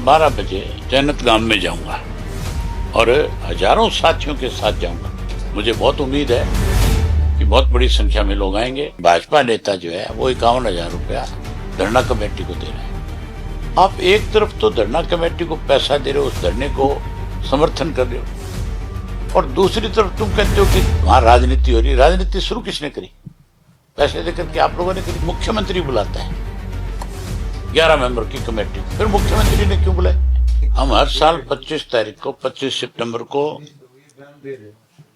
12 बजे जन्नत गांव में जाऊंगा और हजारों साथियों के साथ जाऊंगा। मुझे बहुत उम्मीद है कि बहुत बड़ी संख्या में लोग आएंगे। भाजपा नेता जो है वो 51,000 रुपया धरना कमेटी को दे रहे हैं। आप एक तरफ तो धरना कमेटी को पैसा दे रहे हो, उस धरने को समर्थन कर रहे हो, और दूसरी तरफ तुम कहते हो कि वहां राजनीति हो रही। राजनीति शुरू किसने करी? पैसे देकर के आप लोगों ने करी। मुख्यमंत्री बुलाता है 11 मेंबर की कमेटी, फिर मुख्यमंत्री ने क्यों बुलाए? हम हर साल 25 तारीख को 25 सितंबर को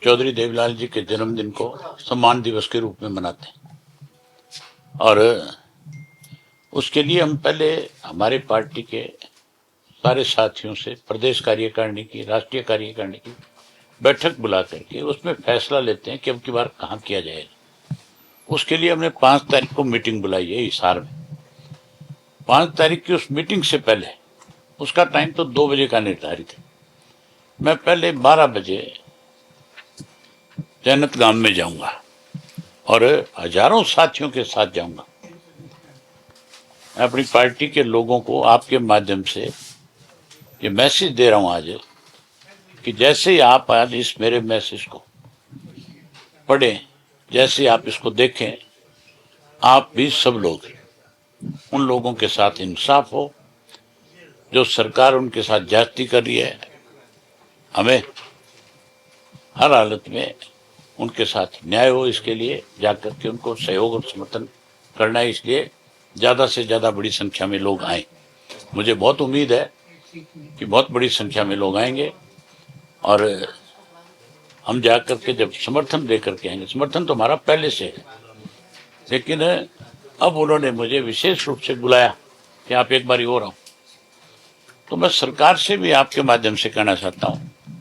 चौधरी देवीलाल जी के जन्मदिन को सम्मान दिवस के रूप में मनाते हैं, और उसके लिए हम पहले हमारे पार्टी के सारे साथियों से प्रदेश कार्यकारिणी की, राष्ट्रीय कार्यकारिणी की बैठक बुला करके उसमें फैसला लेते हैं कि अब की बार कहाँ किया जाएगा। उसके लिए हमने 5 तारीख को मीटिंग बुलाई है हिसार में। 5 तारीख की उस मीटिंग से पहले, उसका टाइम तो 2 बजे का निर्धारित है, मैं पहले 12 बजे जन्नत गांव में जाऊंगा और हजारों साथियों के साथ जाऊंगा। मैं अपनी पार्टी के लोगों को आपके माध्यम से ये मैसेज दे रहा हूं आज कि जैसे ही आप आज इस मेरे मैसेज को पढ़ें, जैसे आप इसको देखें, आप भी सब लोग उन लोगों के साथ इंसाफ हो जो सरकार उनके साथ ज्यादती कर रही है। हमें हर हालत में उनके साथ न्याय हो, इसके लिए जाकर के उनको सहयोग और समर्थन करना है। इसलिए ज्यादा से ज्यादा बड़ी संख्या में लोग आए। मुझे बहुत उम्मीद है कि बहुत बड़ी संख्या में लोग आएंगे और हम जाकर के जब समर्थन दे करके आएंगे। समर्थन तो हमारा पहले से है, लेकिन अब उन्होंने मुझे विशेष रूप से बुलाया कि आप एक बार और आओ। तो मैं सरकार से भी आपके माध्यम से कहना चाहता हूं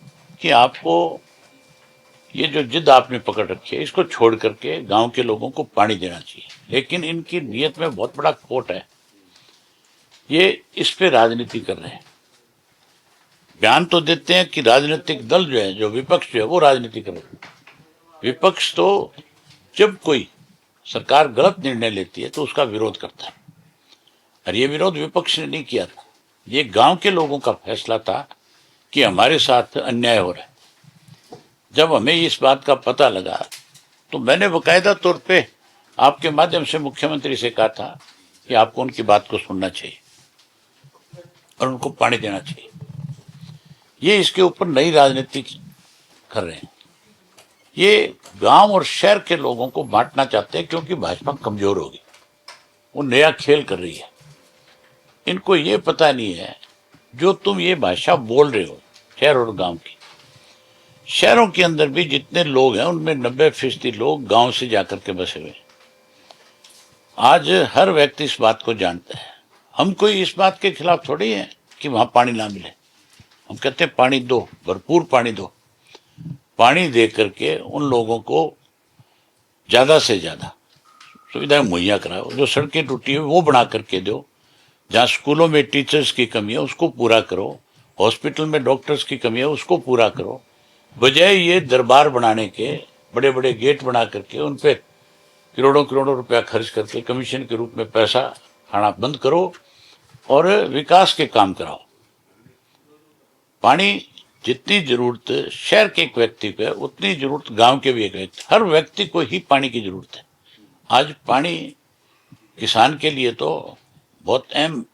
कि आपको ये जो जिद आपने पकड़ रखी है, इसको छोड़ करके गांव के लोगों को पानी देना चाहिए। लेकिन इनकी नीयत में बहुत बड़ा खोट है। ये इस पे राजनीति कर रहे हैं। बयान तो देते हैं कि राजनीतिक दल जो है, जो विपक्ष जो है, वो राजनीति कर रहे हैं। विपक्ष तो जब कोई सरकार गलत निर्णय लेती है तो उसका विरोध करता है, और ये विरोध विपक्ष ने नहीं किया था। ये गांव के लोगों का फैसला था कि हमारे साथ अन्याय हो रहा है। जब हमें इस बात का पता लगा तो मैंने बाकायदा तौर पे आपके माध्यम से मुख्यमंत्री से कहा था कि आपको उनकी बात को सुनना चाहिए और उनको पानी देना चाहिए। ये इसके ऊपर नई राजनीति कर रहे हैं। ये गांव और शहर के लोगों को बांटना चाहते हैं, क्योंकि भाजपा कमजोर होगी, वो नया खेल कर रही है। इनको ये पता नहीं है जो तुम ये भाषा बोल रहे हो शहर और गांव की। शहरों के अंदर भी जितने लोग हैं उनमें 90% लोग गांव से जाकर के बसे हुए हैं। आज हर व्यक्ति इस बात को जानता है। हम कोई इस बात के खिलाफ थोड़ी हैं कि वहां पानी ना मिले। हम कहते हैं पानी दो, भरपूर पानी दो। पानी दे करके उन लोगों को ज्यादा से ज्यादा सुविधाएं मुहैया कराओ। जो सड़कें टूटी हुई वो बना करके दो। जहाँ स्कूलों में टीचर्स की कमी है उसको पूरा करो। हॉस्पिटल में डॉक्टर्स की कमी है उसको पूरा करो। बजाय ये दरबार बनाने के, बड़े बड़े गेट बना करके उन पे करोड़ों करोड़ों रुपया खर्च करके कमीशन के रूप में पैसा खाना बंद करो और विकास के काम कराओ। पानी जितनी जरूरत शहर के एक व्यक्ति को है, उतनी जरूरत गांव के भी एक व्यक्ति, हर व्यक्ति को ही पानी की जरूरत है। आज पानी किसान के लिए तो बहुत अहम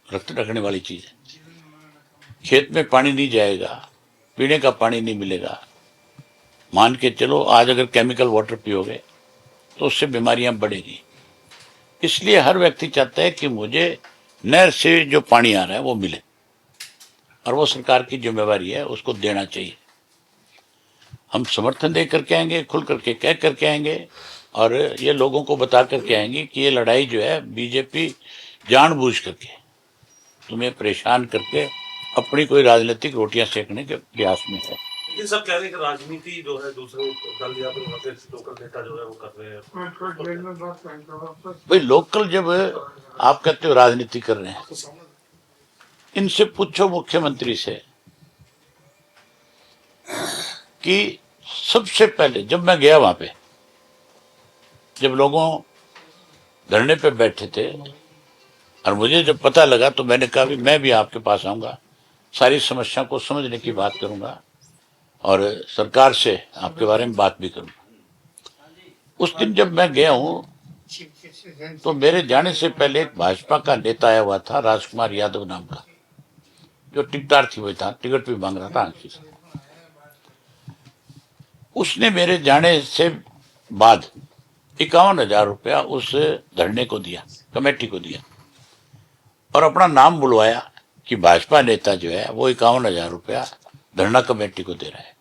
रखने वाली चीज है। खेत में पानी नहीं जाएगा, पीने का पानी नहीं मिलेगा। मान के चलो आज अगर केमिकल वाटर पियोगे तो उससे बीमारियां बढ़ेगी। इसलिए हर व्यक्ति चाहता है कि मुझे नहर से जो पानी आ रहा है वो मिले, और वो सरकार की जिम्मेवारी है, उसको देना चाहिए। हम समर्थन दे करके आएंगे, खुल करके कह करके आएंगे, और ये लोगों को बता करके आएंगे कि ये लड़ाई जो है बीजेपी जानबूझ करके तुम्हें परेशान करके अपनी कोई राजनीतिक रोटियां सेकने के प्रयास में है। ये सब कह रहे हैं कि राजनीति जो है दूसरे दल या फिर वहाँ के लोकल नेता जो है वो कर रहे हैं। भाई लोकल जब आप कहते हो राजनीति कर रहे हैं, इनसे पूछो मुख्यमंत्री से कि सबसे पहले जब मैं गया वहां पे, जब लोगों धरने पे बैठे थे, और मुझे जब पता लगा तो मैंने कहा भी मैं भी आपके पास आऊंगा, सारी समस्या को समझने की बात करूंगा और सरकार से आपके बारे में बात भी करूंगा। उस दिन जब मैं गया हूं तो मेरे जाने से पहले एक भाजपा का नेता आया हुआ था, राजकुमार यादव नाम का, जो टिकटार थी, वही था, टिकट भी मांग रहा था आंखी से। उसने मेरे जाने से बाद 51,000 रुपया उस धरने को दिया, कमेटी को दिया, और अपना नाम बुलवाया कि भाजपा नेता जो है वो 51,000 रुपया धरना कमेटी को दे रहा है।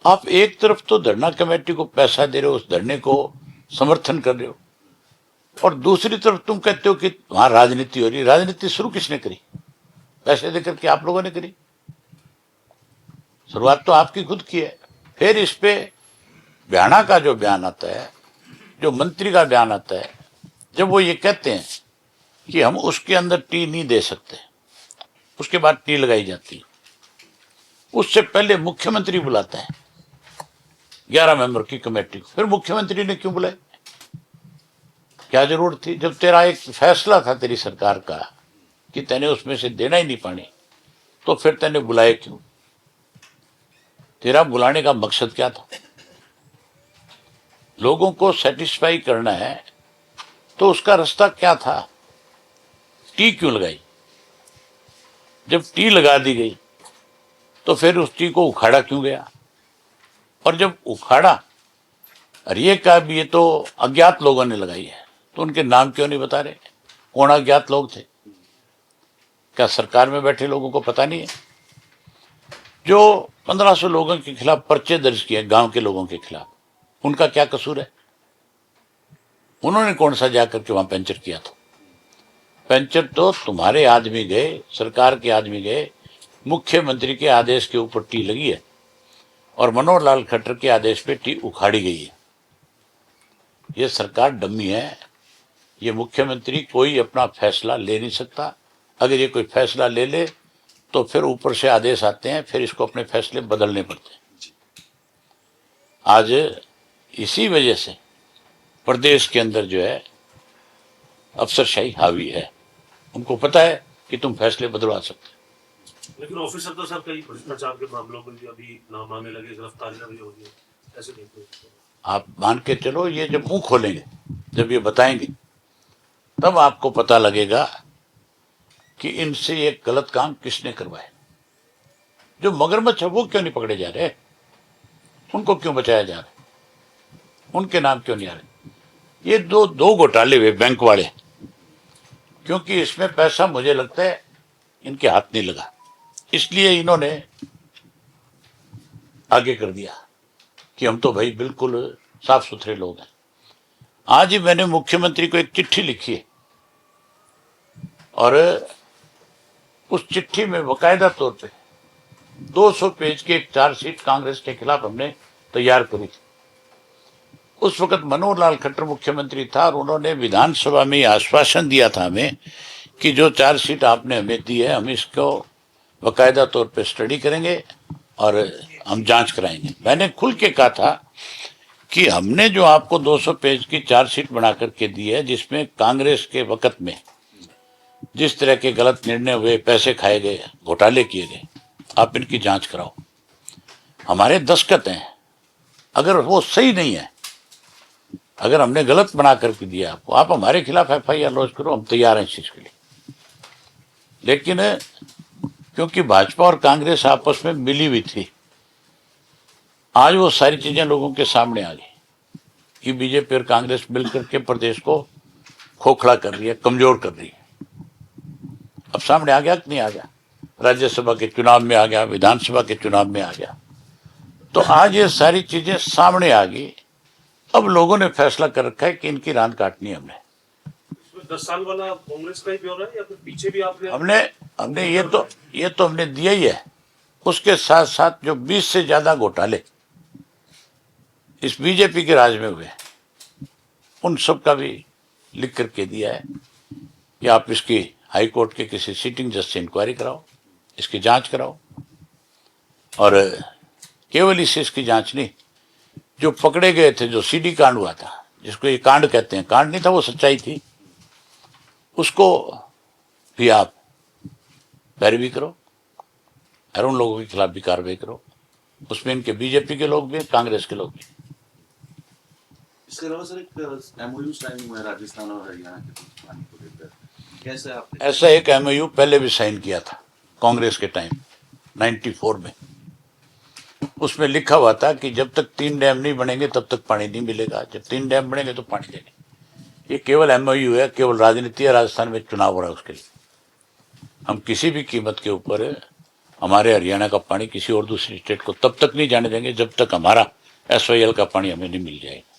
आप एक तरफ तो धरना कमेटी को पैसा दे रहे हो, उस धरने को समर्थन कर रहे हो, और दूसरी तरफ तुम कहते हो कि वहां राजनीति हो रही। राजनीति शुरू किसने करी? पैसे देकर के आप लोगों ने करी। शुरुआत तो आपकी खुद की है। फिर इस पे ब्याणा का जो बयान आता है, जो मंत्री का बयान आता है, जब वो ये कहते हैं कि हम उसके अंदर टी नहीं दे सकते, उसके बाद टी लगाई जाती है। उससे पहले मुख्यमंत्री बुलाता है 11 मेंबर की कमेटी को। फिर मुख्यमंत्री ने क्यों बुलाए? क्या जरूरत थी? जब तेरा एक फैसला था तेरी सरकार का कि तैने उसमें से देना ही नहीं पानी, तो फिर तैने बुलाए क्यों? तेरा बुलाने का मकसद क्या था? लोगों को सेटिस्फाई करना है तो उसका रास्ता क्या था? टी क्यों लगाई? जब टी लगा दी गई तो फिर उस टी को उखाड़ा क्यों गया? और जब उखाड़ा, और ये कहा भी ये तो अज्ञात लोगों ने लगाई है, तो उनके नाम क्यों नहीं बता रहे? कौन अज्ञात लोग थे? क्या सरकार में बैठे लोगों को पता नहीं है? जो 1500 लोगों के खिलाफ पर्चे दर्ज किए गांव के लोगों के खिलाफ, उनका क्या कसूर है? उन्होंने कौन सा जाकर के वहां पंचर किया था? पंचर तो तुम्हारे आदमी गए, सरकार के आदमी गए, मुख्यमंत्री के आदेश के ऊपर टी लगी है और मनोहर लाल खट्टर के आदेश पे टी उखाड़ी गई है। ये सरकार डम्मी है। ये मुख्यमंत्री कोई अपना फैसला ले नहीं सकता। अगर ये कोई फैसला ले ले तो फिर ऊपर से आदेश आते हैं, फिर इसको अपने फैसले बदलने पड़ते हैं। आज इसी वजह से प्रदेश के अंदर जो है अफसरशाही हावी है। उनको पता है कि तुम फैसले बदलवा सकते। लेकिन ऑफिसर तो सर कई भ्रष्टाचार के मामलों में भी अभी नाम आने लगे, गिरफ्तारियां भी हो रही है, ऐसे देखते हैं। आप मान के चलो, ये जब मुंह खोलेंगे, जब ये बताएंगे, तब आपको पता लगेगा कि इनसे ये गलत काम किसने करवाए। जो मगरमच्छ है वो क्यों नहीं पकड़े जा रहे? उनको क्यों बचाया जा रहा है? उनके नाम क्यों नहीं आ रहे? ये दो घोटाले हुए बैंक वाले, क्योंकि इसमें पैसा मुझे लगता है इनके हाथ नहीं लगा, इसलिए इन्होंने आगे कर दिया कि हम तो भाई बिल्कुल साफ सुथरे लोग हैं। आज ही मैंने मुख्यमंत्री को एक चिट्ठी लिखी है और उस चिट्ठी में बकायदा तौर पे 200 पेज की एक चार्जशीट कांग्रेस के खिलाफ हमने तैयार करी थी। उस वक्त मनोहर लाल खट्टर मुख्यमंत्री था और उन्होंने विधानसभा में आश्वासन दिया था हमें कि जो चार्जशीट आपने हमें दी है, हम इसको बकायदा तौर पे स्टडी करेंगे और हम जांच कराएंगे। मैंने खुल के कहा था कि हमने जो आपको 200 पेज की चार्जशीट बना करके दी है, जिसमें कांग्रेस के वक्त में जिस तरह के गलत निर्णय हुए, पैसे खाए गए, घोटाले किए गए, आप इनकी जांच कराओ। हमारे दस्तखत हैं। अगर वो सही नहीं है, अगर हमने गलत बना करके दिया आपको, आप हमारे खिलाफ FIR लॉन्च करो, हम तैयार हैं इस चीज के लिए। लेकिन क्योंकि भाजपा और कांग्रेस आपस में मिली हुई थी, आज वो सारी चीजें लोगों के सामने आ गई कि बीजेपी और कांग्रेस मिलकर के प्रदेश को खोखला कर रही है, कमजोर कर रही है। अब सामने आ गया कि नहीं आ गया? राज्यसभा के चुनाव में आ गया, विधानसभा के चुनाव में आ गया। तो आज ये सारी चीजें सामने आ गई। अब लोगों ने फैसला कर रखा है कि इनकी रान काटनी है। हमने 10 साल वाला कांग्रेस का ही ब्यौरा है या फिर पीछे भी आपने हमने ये तो हमने दिया ही है। उसके साथ साथ जो 20 से ज्यादा घोटाले इस बीजेपी के राज में हुए, उन सब का भी लिख करके दिया है कि आप इसकी हाई कोर्ट के किसी सिटिंग जज से इंक्वायरी कराओ, इसकी जांच कराओ। और केवल इसकी जांच नहीं, जो पकड़े गए थे, जो सीडी कांड हुआ था, जिसको ये कांड कहते हैं, कांड नहीं था, वो सच्चाई थी, उसको भी आप पैरवी करो और उन लोगों के खिलाफ भी कार्रवाई करो। उसमें इनके बीजेपी के लोग भी, कांग्रेस के लोग भी। इसके अलावा सर एक एमओयू साइन हुआ है राजस्थान और हरियाणा के बीच पानी को लेकर, कैसे आप ऐसा एक एमओयू पहले भी साइन किया था कांग्रेस के टाइम 94 में। उसमें लिखा हुआ था कि जब तक 3 डैम नहीं बनेंगे तब तक पानी नहीं मिलेगा, जब 3 डैम बनेंगे तो पानी देंगे। ये केवल एमओयू है, केवल राजनीति है। राजस्थान में चुनाव हो रहा है, उसके लिए हम किसी भी कीमत के ऊपर हमारे हरियाणा का पानी किसी और दूसरी स्टेट को तब तक नहीं जाने देंगे जब तक हमारा SYL का पानी हमें नहीं मिल जाएगा।